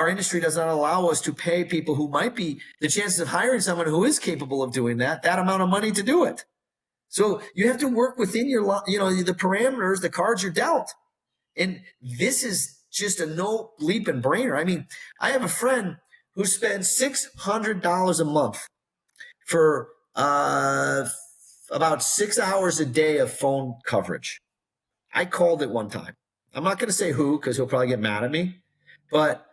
our industry does not allow us to pay people who might be, the chances of hiring someone who is capable of doing that amount of money to do it. So you have to work within your, the parameters, the cards you're dealt. And this is just a no bleeping brainer. I mean, I have a friend who spends $600 a month for about 6 hours a day of phone coverage. I called it one time. I'm not going to say who, because he'll probably get mad at me, but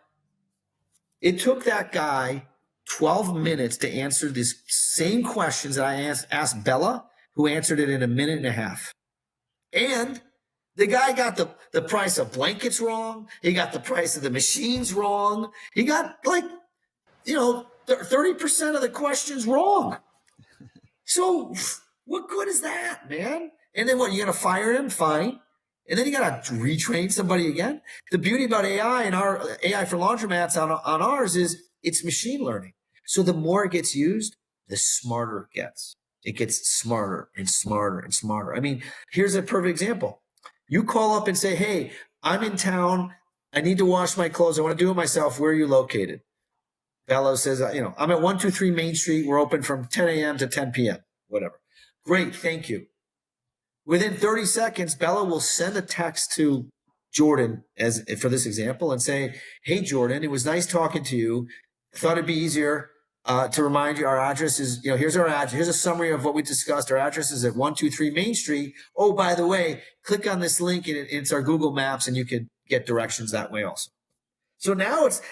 it took that guy 12 minutes to answer these same questions that I asked Bella, who answered it in a minute and a half. And the guy got the price of blankets wrong. He got the price of the machines wrong. He got 30% of the questions wrong. So what good is that, man? And then what, you got to fire him? Fine. And then you got to retrain somebody again. The beauty about AI and our AI for laundromats on ours is it's machine learning. So the more it gets used, the smarter it gets. It gets smarter and smarter and smarter. I mean, here's a perfect example. You call up and say, hey, I'm in town. I need to wash my clothes. I want to do it myself. Where are you located? Bello says, I'm at 123 Main Street. We're open from 10 a.m. to 10 p.m., whatever. Great, thank you. Within 30 seconds, Bella will send a text to Jordan, as for this example, and say, hey, Jordan, it was nice talking to you. I thought it'd be easier to remind you our address is, here's our address. Here's a summary of what we discussed. Our address is at 123 Main Street. Oh, by the way, click on this link and it's our Google Maps and you can get directions that way also. So now it's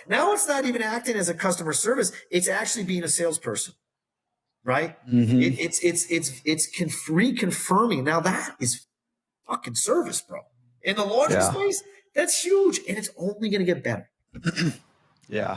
not even acting as a customer service. It's actually being a salesperson, right? Mm-hmm. It's reconfirming. Now that is fucking service, bro. In the laundry space, that's huge, and it's only going to get better. Yeah.